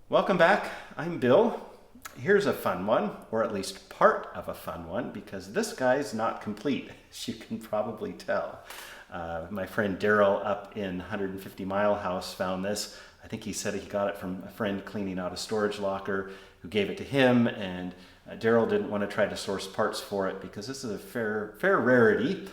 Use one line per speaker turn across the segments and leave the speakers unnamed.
Welcome back. I'm Bill. Here's a fun one, or at least part of a fun one, because this guy's not complete, as you can probably tell. My friend Daryl up in 150 Mile House found this. I think he said he got it from a friend cleaning out a storage locker who gave it to him, and Daryl didn't want to try to source parts for it because this is a fair rarity.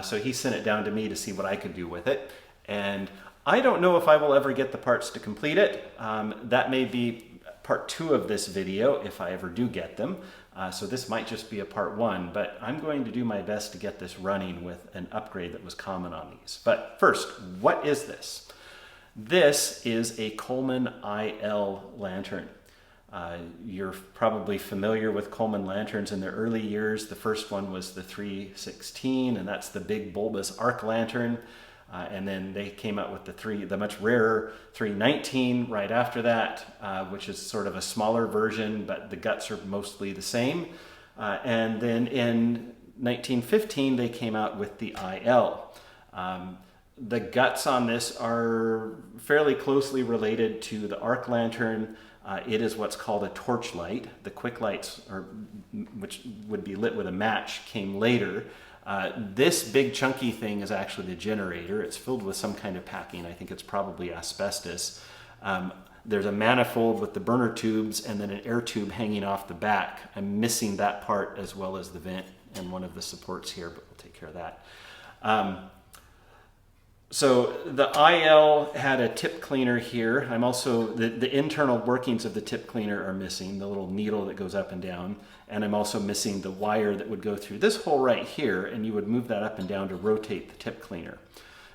So he sent it down to me to see what I could do with it. And I don't know if I will ever get the parts to complete it. That may be part 2 of this video if I ever do get them. So this might just be a part 1, but I'm going to do my best to get this running with an upgrade that was common on these. But first, what is this? This is a Coleman IL lantern. You're probably familiar with Coleman lanterns in their early years. The first one was the 316, and that's the big bulbous arc lantern. And then they came out with the much rarer 319 right after that, which is sort of a smaller version, but the guts are mostly the same. And then in 1915, they came out with the IL. The guts on this are fairly closely related to the arc lantern. It is what's called a torch light. The quick lights, which would be lit with a match, came later. This big chunky thing is actually the generator. It's filled with some kind of packing. I think it's probably asbestos. There's a manifold with the burner tubes and then an air tube hanging off the back. I'm missing that part as well as the vent and one of the supports here, but we'll take care of that. So the IL had a tip cleaner here. I'm also, the internal workings of the tip cleaner are missing, the little needle that goes up and down. And I'm also missing the wire that would go through this hole right here, and you would move that up and down to rotate the tip cleaner.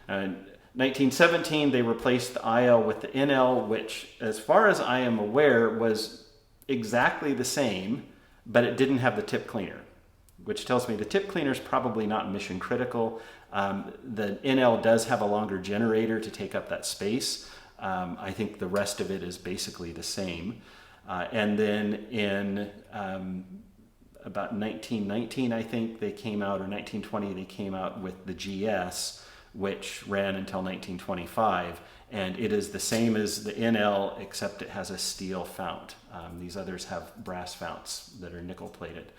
And 1917, they replaced the IL with the NL, which, as far as I am aware, was exactly the same, but it didn't have the tip cleaner, which tells me the tip cleaner is probably not mission critical. The NL does have a longer generator to take up that space. I think the rest of it is basically the same. And then in about 1919, I think they came out, or 1920, they came out with the GS, which ran until 1925. And it is the same as the NL, except it has a steel fount. These others have brass founts that are nickel plated.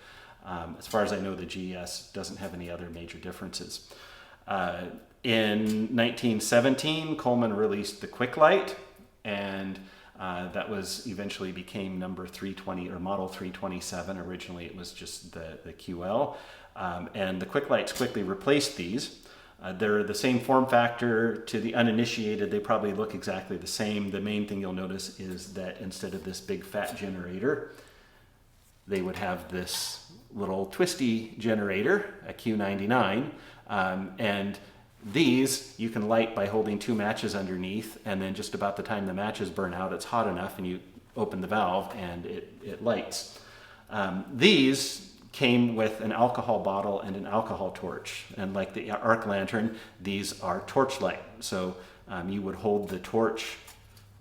As far as I know, the GS doesn't have any other major differences. In 1917, Coleman released the Quick Light, and that was eventually became number 320 or model 327. Originally, it was just the QL, and the Quick Lights quickly replaced these. They're the same form factor. To the uninitiated, they probably look exactly the same. The main thing you'll notice is that instead of this big fat generator, they would have this little twisty generator, a Q99, and these you can light by holding 2 matches underneath, and then just about the time the matches burn out, it's hot enough and you open the valve and it lights. These came with an alcohol bottle and an alcohol torch, and like the arc lantern, these are torch light. So you would hold the torch,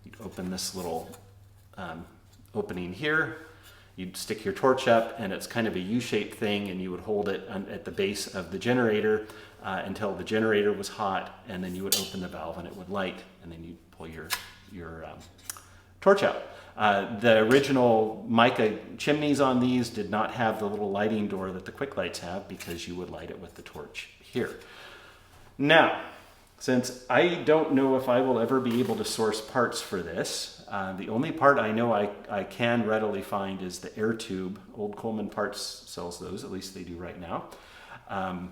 you'd open this little opening here, you'd stick your torch up, and it's kind of a U-shaped thing, and you would hold it at the base of the generator until the generator was hot, and then you would open the valve and it would light, and then you'd pull your torch out. The original mica chimneys on these did not have the little lighting door that the Quick Lights have, because you would light it with the torch here. Now, since I don't know if I will ever be able to source parts for this, the only part I know I can readily find is the air tube. Old Coleman Parts sells those, at least they do right now.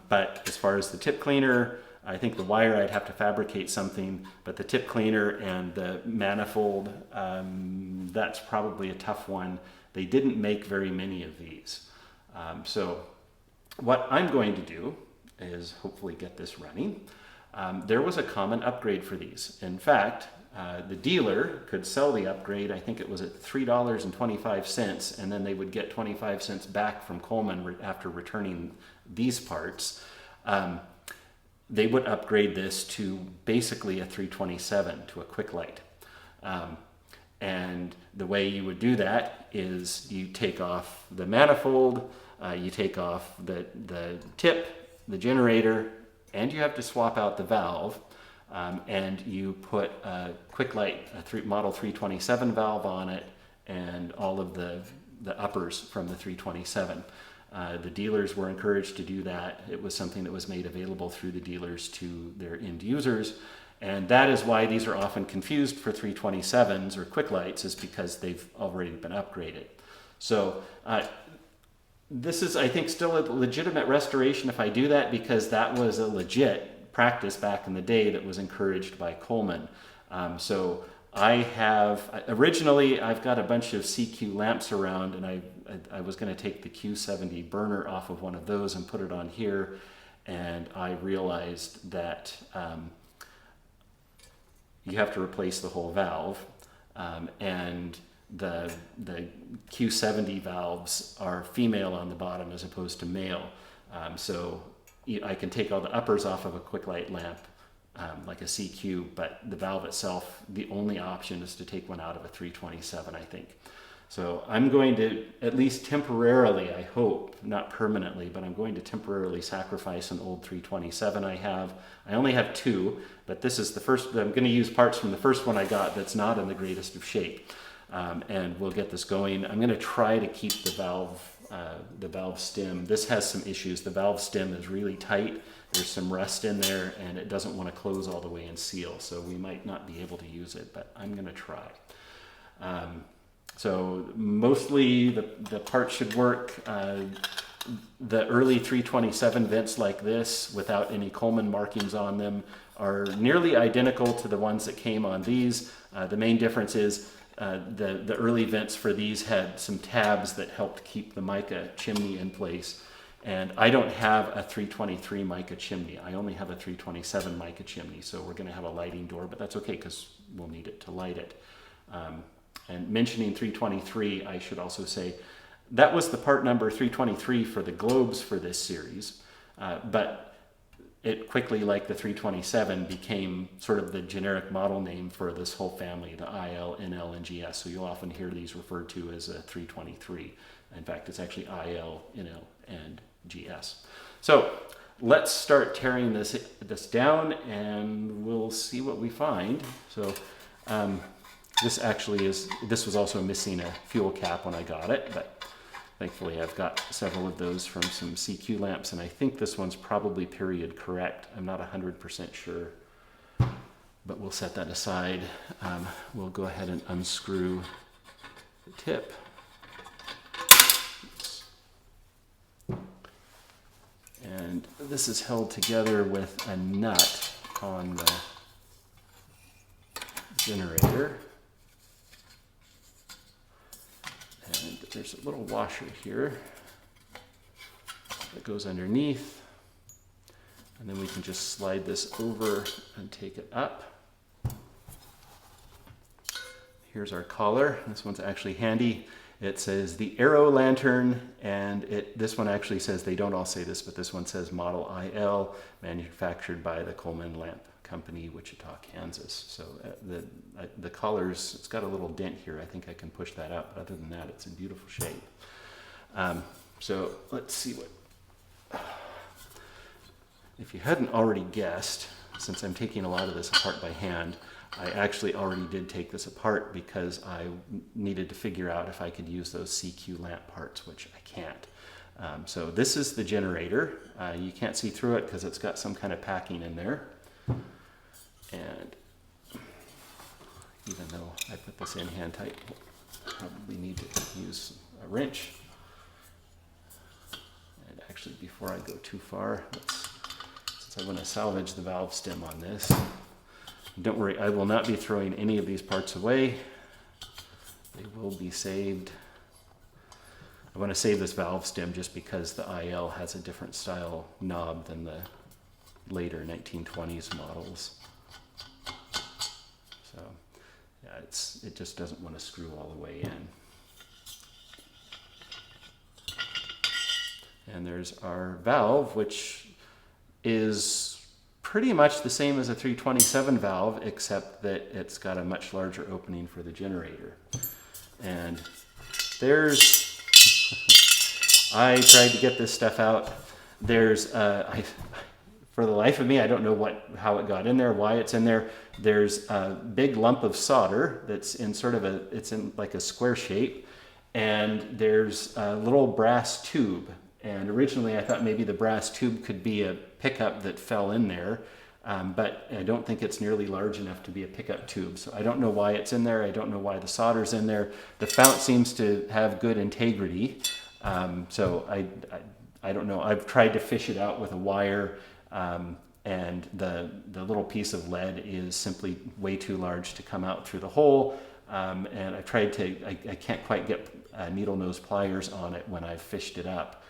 But as far as the tip cleaner, I think the wire I'd have to fabricate something, but the tip cleaner and the manifold, that's probably a tough one. They didn't make very many of these. So what I'm going to do is hopefully get this running. There was a common upgrade for these. In fact, the dealer could sell the upgrade, I think it was at $3.25, and then they would get 25 cents back from Coleman after returning these parts. They would upgrade this to basically a 327, to a Quick Light. And the way you would do that is you take off the manifold, you take off the tip, the generator, and you have to swap out the valve. and you put a quick light, Model 327 valve on it, and all of the uppers from the 327. The dealers were encouraged to do that. It was something that was made available through the dealers to their end users. And that is why these are often confused for 327s or quick lights, is because they've already been upgraded. So this is, I think, still a legitimate restoration if I do that, because that was a legit practice back in the day that was encouraged by Coleman. So I have, originally I've got a bunch of CQ lamps around, and I was going to take the Q70 burner off of one of those and put it on here, and I realized that you have to replace the whole valve, and the Q70 valves are female on the bottom as opposed to male. So I can take all the uppers off of a quick light lamp, like a CQ, but the valve itself, the only option is to take one out of a 327, I think. So I'm going to, at least temporarily, I hope, not permanently, but I'm going to temporarily sacrifice an old 327 I have. I only have two, but this is the first. I'm going to use parts from the first one I got that's not in the greatest of shape. And we'll get this going. I'm going to try to keep the valve stem. This has some issues. The valve stem is really tight. There's some rust in there, and it doesn't want to close all the way and seal. So we might not be able to use it, but I'm going to try. So mostly the part should work. The early 327 vents like this, without any Coleman markings on them, are nearly identical to the ones that came on these. The main difference is the early vents for these had some tabs that helped keep the mica chimney in place. And I don't have a 323 mica chimney. I only have a 327 mica chimney. So we're going to have a lighting door, but that's okay because we'll need it to light it. And mentioning 323, I should also say that was the part number 323 for the globes for this series. But it quickly, like the 327, became sort of the generic model name for this whole family, the IL, NL, and GS. So you'll often hear these referred to as a 323. In fact, it's actually IL, NL, and GS. So let's start tearing this down, and we'll see what we find. So this was also missing a fuel cap when I got it, but thankfully I've got several of those from some CQ lamps, and I think this one's probably period correct. I'm not 100% sure, but we'll set that aside. We'll go ahead and unscrew the tip. And this is held together with a nut on the generator. And there's a little washer here that goes underneath. And then we can just slide this over and take it up. Here's our collar. This one's actually handy. It says the Arrow Lantern, and this one actually says, they don't all say this, but this one says Model IL, manufactured by the Coleman Lamp Company, Wichita, Kansas. So the collars, it's got a little dent here. I think I can push that out, but other than that, it's in beautiful shape. So let's see what, if you hadn't already guessed, since I'm taking a lot of this apart by hand, I actually already did take this apart because I needed to figure out if I could use those CQ lamp parts, which I can't. So this is the generator. You can't see through it because it's got some kind of packing in there. And even though I put this in hand tight, I'll probably need to use a wrench. And actually, before I go too far, since I want to salvage the valve stem on this, don't worry, I will not be throwing any of these parts away. They will be saved. I want to save this valve stem just because the IL has a different style knob than the later 1920s models. So yeah, it just doesn't want to screw all the way in. And there's our valve, which is pretty much the same as a 327 valve, except that it's got a much larger opening for the generator. And there's, I tried to get this stuff out. There's, for the life of me, I don't know how it got in there, why it's in there. There's a big lump of solder that's in sort of it's in like a square shape, and there's a little brass tube. And originally I thought maybe the brass tube could be a pickup that fell in there, but I don't think it's nearly large enough to be a pickup tube. So I don't know why it's in there. I don't know why the solder's in there. The fount seems to have good integrity. So I don't know. I've tried to fish it out with a wire, and the little piece of lead is simply way too large to come out through the hole. And I tried I can't quite get needle nose pliers on it when I've fished it up.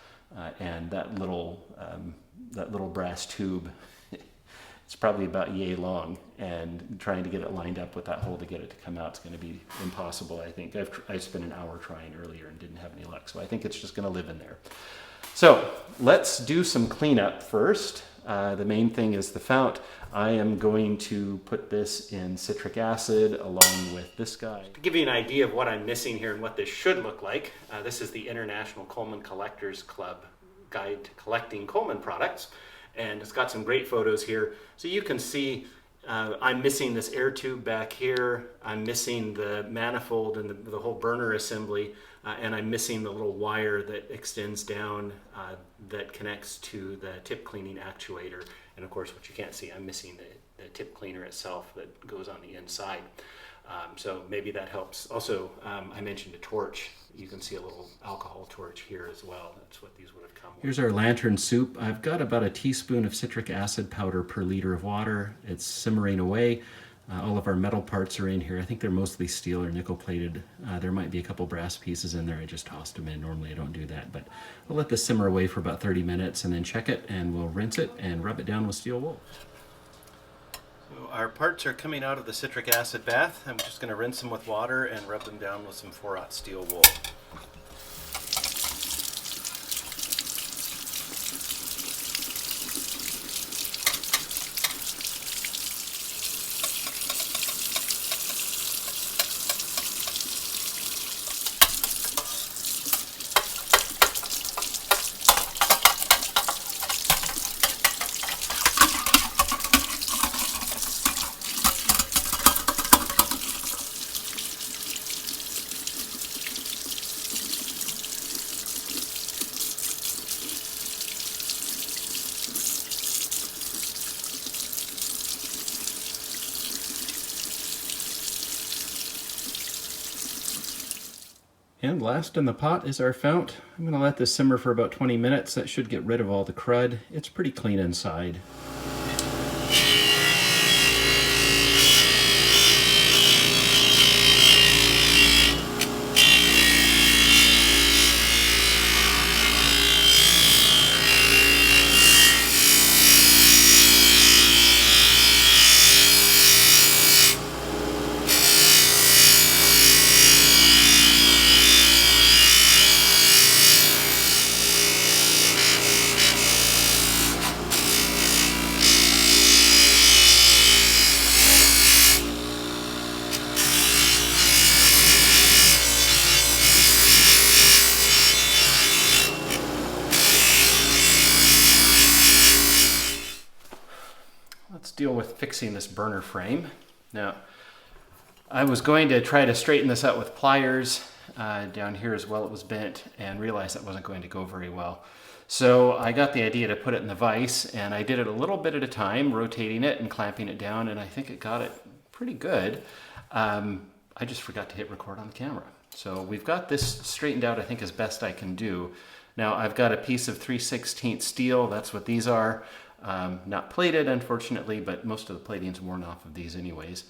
And that little brass tube, it's probably about yay long, and trying to get it lined up with that hole to get it to come out is going to be impossible. I think I spent an hour trying earlier and didn't have any luck, so I think it's just going to live in there. So let's do some cleanup first. The main thing is the fount. I am going to put this in citric acid along with this guy. To give you an idea of what I'm missing here and what this should look like, this is the International Coleman Collectors Club Guide to Collecting Coleman Products, and it's got some great photos here. So you can see I'm missing this air tube back here, I'm missing the manifold and the whole burner assembly, and I'm missing the little wire that extends down that connects to the tip cleaning actuator. And of course, what you can't see, I'm missing the tip cleaner itself that goes on the inside. So maybe that helps. Also, I mentioned a torch. You can see a little alcohol torch here as well. That's what these would have come with. Here's our lantern soup. I've got about a teaspoon of citric acid powder per liter of water. It's simmering away. All of our metal parts are in here. I think they're mostly steel or nickel plated. There might be a couple brass pieces in there. I just tossed them in. Normally I don't do that, but we'll let this simmer away for about 30 minutes and then check it, and we'll rinse it and rub it down with steel wool. So our parts are coming out of the citric acid bath. I'm just going to rinse them with water and rub them down with some 4/0 steel wool. And last in the pot is our fount. I'm going to let this simmer for about 20 minutes. That should get rid of all the crud. It's pretty clean inside. Let's deal with fixing this burner frame. Now, I was going to try to straighten this out with pliers. Down here as well it was bent, and realized that wasn't going to go very well. So I got the idea to put it in the vise, and I did it a little bit at a time, rotating it and clamping it down, and I think it got it pretty good. I just forgot to hit record on the camera. So we've got this straightened out, I think, as best I can do. Now I've got a piece of 3/16 steel, that's what these are. Not plated, unfortunately, but most of the plating's worn off of these anyways.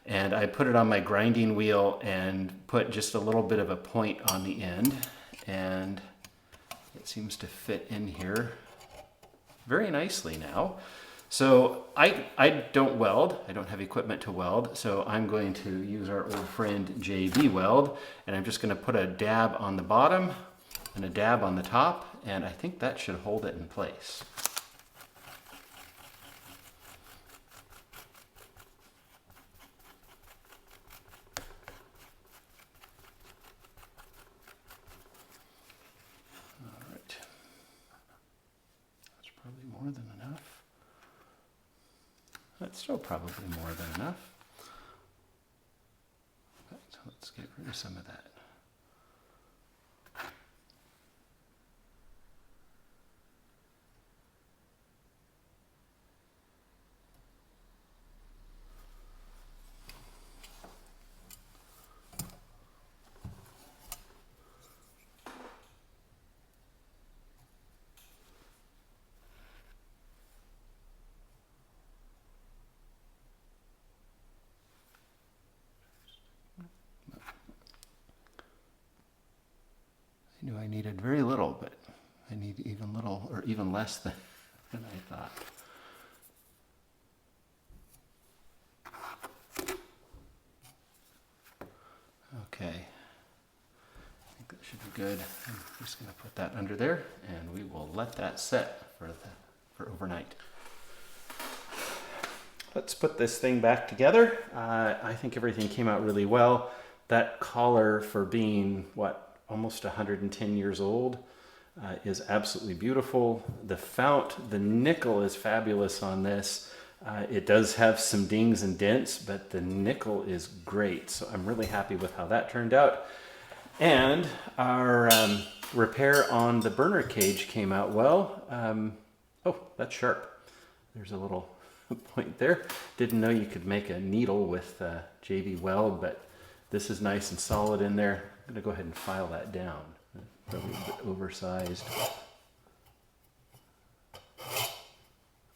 And I put it on my grinding wheel and put just a little bit of a point on the end, and it seems to fit in here very nicely now. So I don't weld, I don't have equipment to weld, so I'm going to use our old friend JB Weld, and I'm just going to put a dab on the bottom and a dab on the top, and I think that should hold it in place. All right, that's probably more than enough. That's still probably more than enough. Okay, so let's get rid of some of that. I knew I needed very little, but I need even little, or even less than I thought. Okay, I think that should be good. I'm just going to put that under there, and we will let that set for overnight. Let's put this thing back together. I think everything came out really well. That collar, for being, what, almost 110 years old, is absolutely beautiful. The fount, the nickel is fabulous on this. It does have some dings and dents, but the nickel is great. So I'm really happy with how that turned out. And our repair on the burner cage came out well. Oh, that's sharp. There's a little point there. Didn't know you could make a needle with JB Weld, but this is nice and solid in there. I'm going to go ahead and file that down. Probably a bit oversized.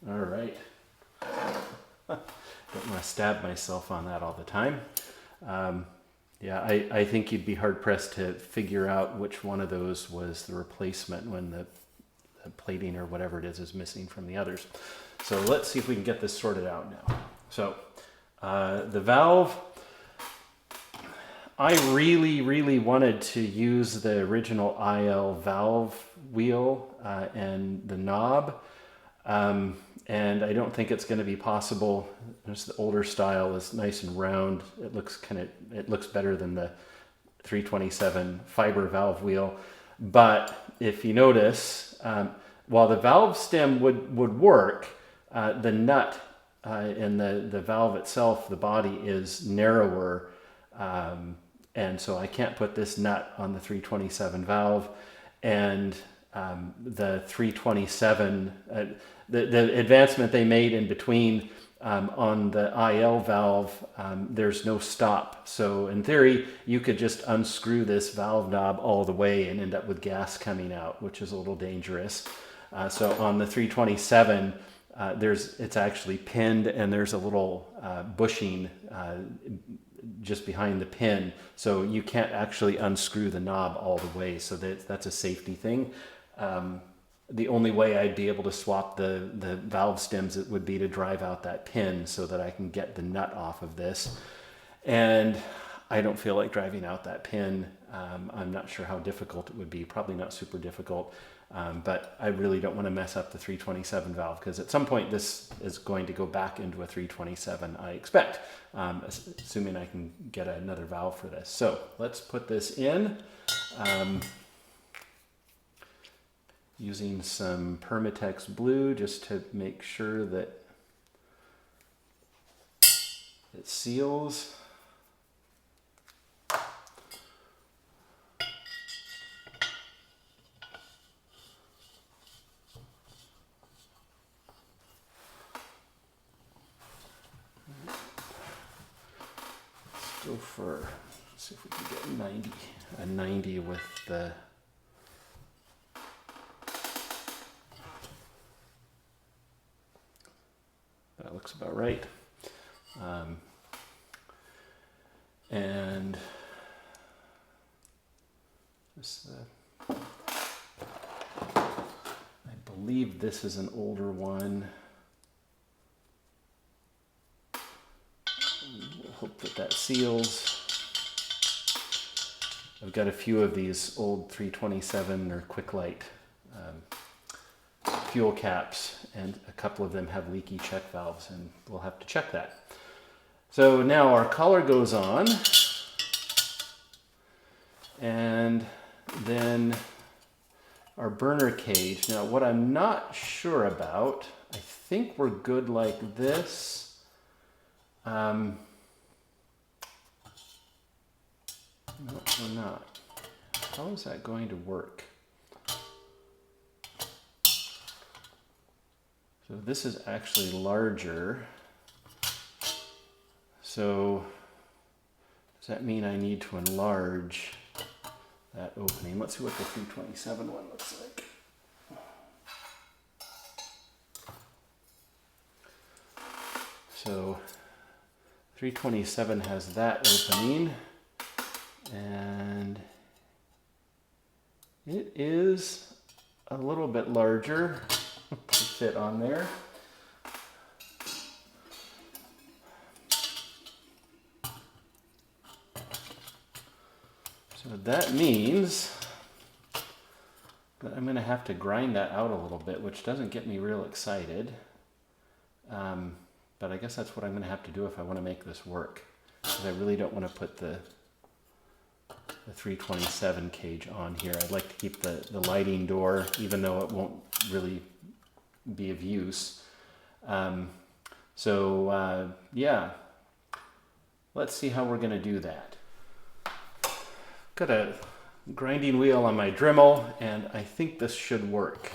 All right. Don't want to stab myself on that all the time. Yeah, I think you'd be hard-pressed to figure out which one of those was the replacement when the plating or whatever it is missing from the others. So let's see if we can get this sorted out now. So the valve, I really wanted to use the original IL valve wheel and the knob, and I don't think it's going to be possible. Just the older style is nice and round. It looks better than the 327 fiber valve wheel. But if you notice, while the valve stem would work, the nut in the valve itself, the body is narrower. And so I can't put this nut on the 327 valve, and the 327, the advancement they made in between on the IL valve, there's no stop. So in theory, you could just unscrew this valve knob all the way and end up with gas coming out, which is a little dangerous. So on the 327, it's actually pinned, and there's a little bushing just behind the pin, so you can't actually unscrew the knob all the way. So that's a safety thing. The only way I'd be able to swap the valve stems would be to drive out that pin so that I can get the nut off of this. And I don't feel like driving out that pin. I'm not sure how difficult it would be. Probably not super difficult. But I really don't want to mess up the 327 valve, because at some point this is going to go back into a 327, I expect, assuming I can get another valve for this. So let's put this in. Using some Permatex blue just to make sure that it seals. Go for, let's see if we can get a 90 with the, that looks about right. And this, I believe this is an older one. Hope that seals. I've got a few of these old 327 or Quick Light fuel caps, and a couple of them have leaky check valves, and we'll have to check that. So now our collar goes on, and then our burner cage. Now what I'm not sure about, I think we're good like this. No, we're not. How is that going to work? So this is actually larger. So does that mean I need to enlarge that opening? Let's see what the 327 one looks like. So 327 has that opening, and it is a little bit larger to fit on there. So that means that I'm going to have to grind that out a little bit, which doesn't get me real excited. But I guess that's what I'm going to have to do if I want to make this work. Because I really don't want to put the 327 cage on here. I'd like to keep the lighting door, even though it won't really be of use. Yeah, let's see how we're going to do that. Got a grinding wheel on my Dremel, and I think this should work.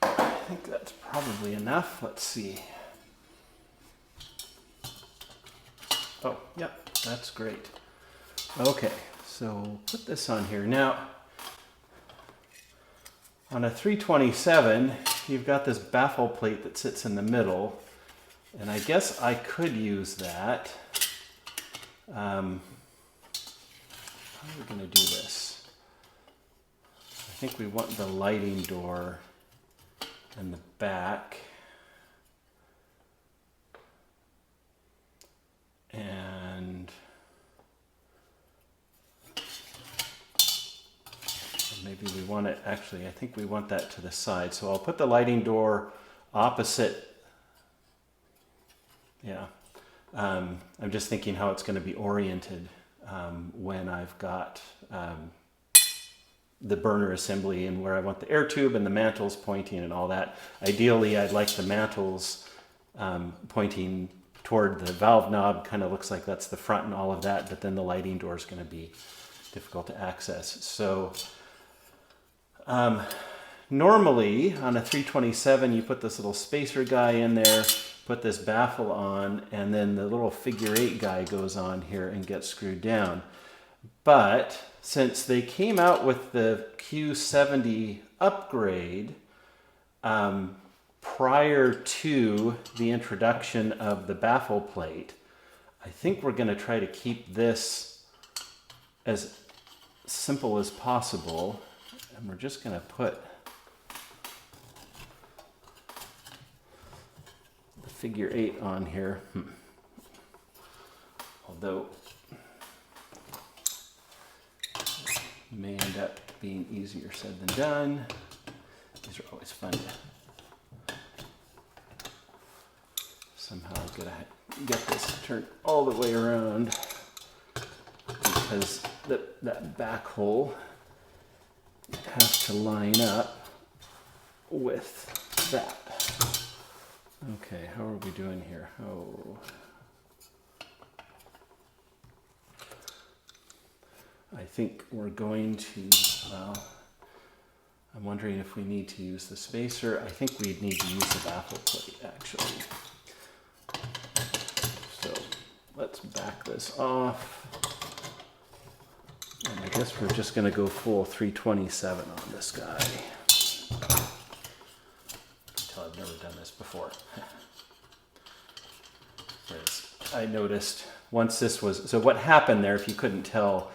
I think that's probably enough. Let's see. Oh, yep, that's great. Okay, so put this on here. Now, on a 327, you've got this baffle plate that sits in the middle, and I guess I could use that. How are we going to do this? I think we want the lighting door in the back. And maybe we want it, actually, I think we want that to the side. So I'll put the lighting door opposite. Yeah. I'm just thinking how it's going to be oriented when I've got the burner assembly and where I want the air tube and the mantles pointing and all that. Ideally, I'd like the mantles pointing toward the valve knob. Kind of looks like that's the front and all of that, but then the lighting door is going to be difficult to access. So normally on a 327, you put this little spacer guy in there, put this baffle on, and then the little figure 8 guy goes on here and gets screwed down. But since they came out with the Q70 upgrade prior to the introduction of the baffle plate, I think we're going to try to keep this as simple as possible. And we're just going to put the figure 8 on here. Although may end up being easier said than done. These are always fun to somehow get this turned all the way around, because that back hole has to line up with that. Okay, how are we doing here? Oh. I think we're going to, well, I'm wondering if we need to use the spacer. I think we need to use the baffle plate, actually. So let's back this off. And I guess we're just going to go full 327 on this guy. Until I've never done this before. Because I noticed once this was, so what happened there, if you couldn't tell,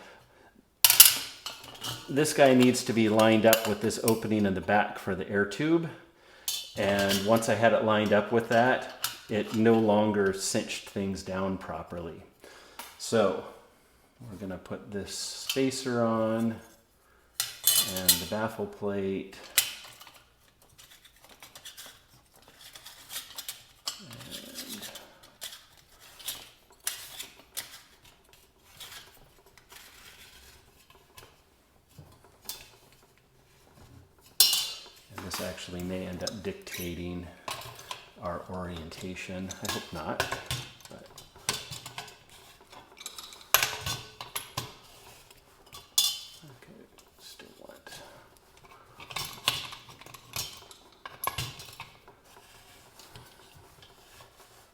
this guy needs to be lined up with this opening in the back for the air tube. And once I had it lined up with that, it no longer cinched things down properly. So we're going to put this spacer on and the baffle plate. And this actually may end up dictating our orientation. I hope not. But okay, still want.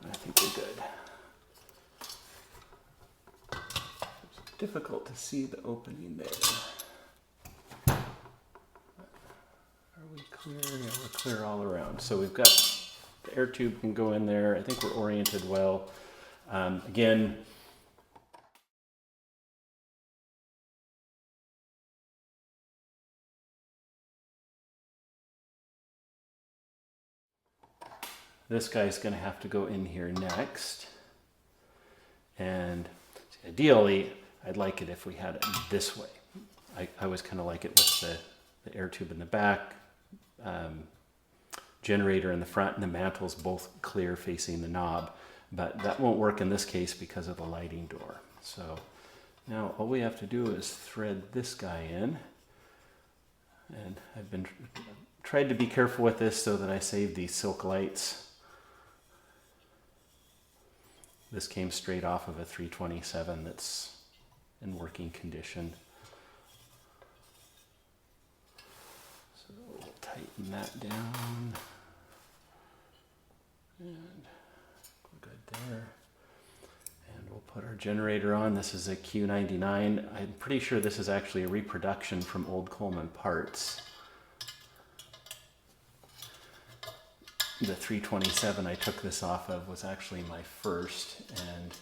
I think we're good. It's difficult to see the opening there. Are we clear? Yeah, we're clear all around. So we've got the air tube can go in there. I think we're oriented well. Again, this guy's going to have to go in here next. And ideally, I'd like it if we had it this way. I always kind of like it with the air tube in the back, generator in the front, and the mantle's both clear facing the knob. But that won't work in this case because of the lighting door. So now all we have to do is thread this guy in. And I've been tried to be careful with this so that I save these silk lights. This came straight off of a 327 that's in working condition. So we'll tighten that down. And we're good there. And we'll put our generator on. This is a Q99. I'm pretty sure this is actually a reproduction from old Coleman parts. The 327 I took this off of was actually my first, and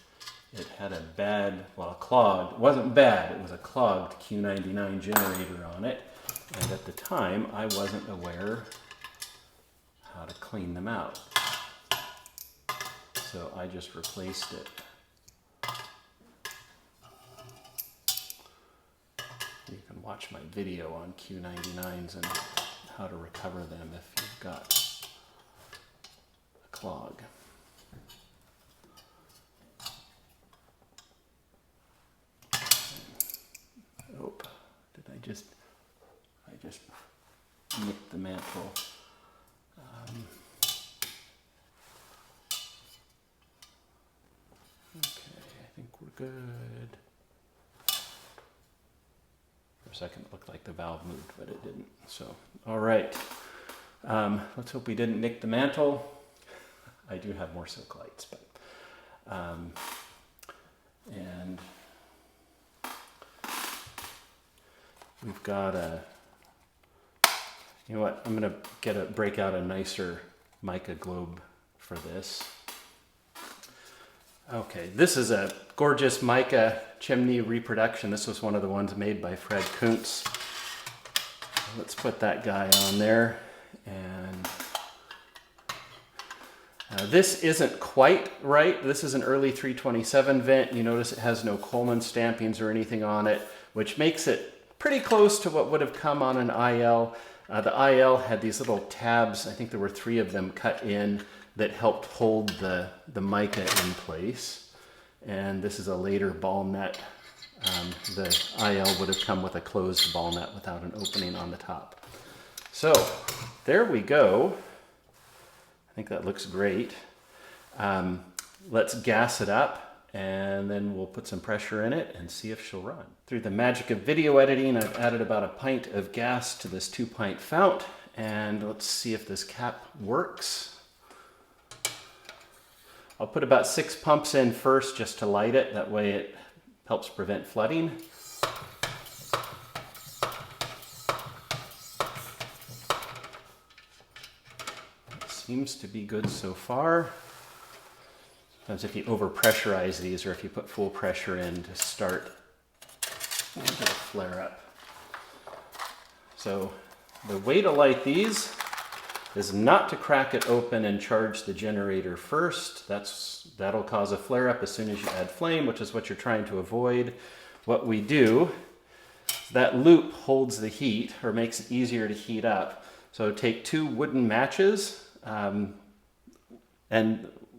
it had a bad, well, a clogged, it wasn't bad, it was a clogged Q99 generator on it. And at the time, I wasn't aware how to clean them out. So I just replaced it. You can watch my video on Q99s and how to recover them if you've got a clog. Oh, did I just nicked the mantle. Okay, I think we're good. For a second it looked like the valve moved, but it didn't. So, all right. Let's hope we didn't nick the mantle. I do have more silk lights, but and we've got a, you know what, I'm gonna break out a nicer mica globe for this. Okay, this is a gorgeous mica chimney reproduction. This was one of the ones made by Fred Kuntz. Let's put that guy on there. And this isn't quite right. This is an early 327 vent. You notice it has no Coleman stampings or anything on it, which makes it pretty close to what would have come on an IL. The IL had these little tabs, I think there were 3 of them cut in, that helped hold the mica in place. And this is a later ball nut. The IL would have come with a closed ball nut without an opening on the top. So there we go. I think that looks great. Let's gas it up and then we'll put some pressure in it and see if she'll run. Through the magic of video editing, I've added about a pint of gas to this 2-pint fount, and let's see if this cap works. I'll put about 6 pumps in first just to light it. That way it helps prevent flooding. It seems to be good so far. Sometimes if you overpressurize these, or if you put full pressure in to start, it'll flare up. So the way to light these is not to crack it open and charge the generator first. That'll cause a flare up as soon as you add flame, which is what you're trying to avoid. what we do, that loop holds the heat or makes it easier to heat up. So take 2 wooden matches, and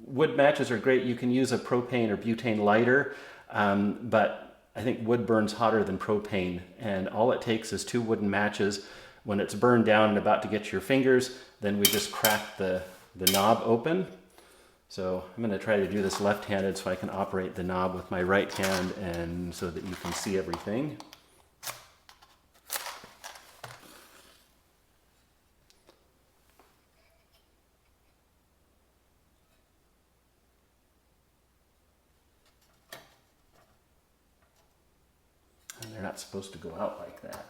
wood matches are great. You can use a propane or butane lighter, but I think wood burns hotter than propane, and all it takes is 2 wooden matches. When it's burned down and about to get to your fingers, then we just crack the knob open. So I'm going to try to do this left-handed so I can operate the knob with my right hand and so that you can see everything. And they're not supposed to go out like that.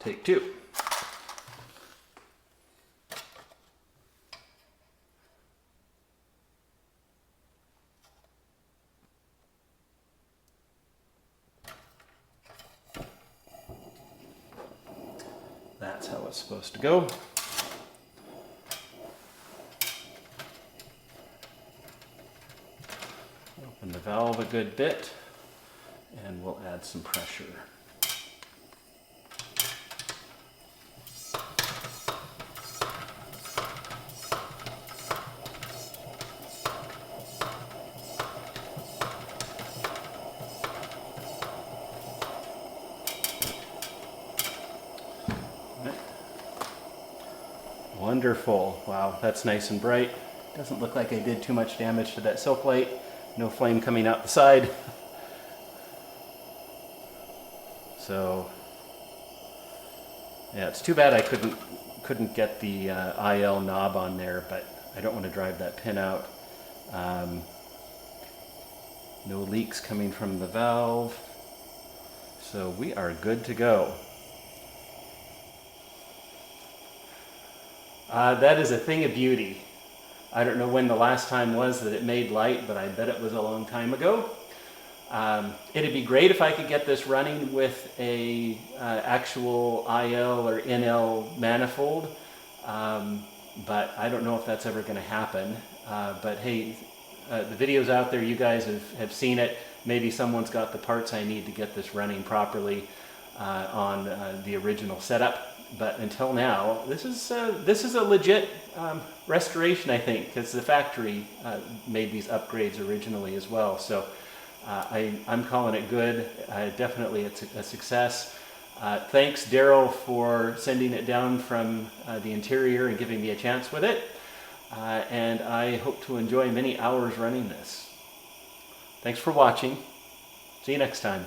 Take 2. That's how it's supposed to go. Open the valve a good bit, and we'll add some pressure. Wonderful. Wow, that's nice and bright. Doesn't look like I did too much damage to that silk light. No flame coming out the side. So, yeah, it's too bad I couldn't get the IL knob on there, but I don't want to drive that pin out. No leaks coming from the valve. So we are good to go. That is a thing of beauty. I don't know when the last time was that it made light, but I bet it was a long time ago. It'd be great if I could get this running with a actual IL or NL manifold, but I don't know if that's ever going to happen. But hey, the video's out there. You guys have seen it. Maybe someone's got the parts I need to get this running properly on the original setup. But until now, this is a legit restoration, I think, because the factory made these upgrades originally as well. So I'm calling it good. Definitely it's a success. Thanks, Daryl, for sending it down from the interior and giving me a chance with it. And I hope to enjoy many hours running this. Thanks for watching. See you next time.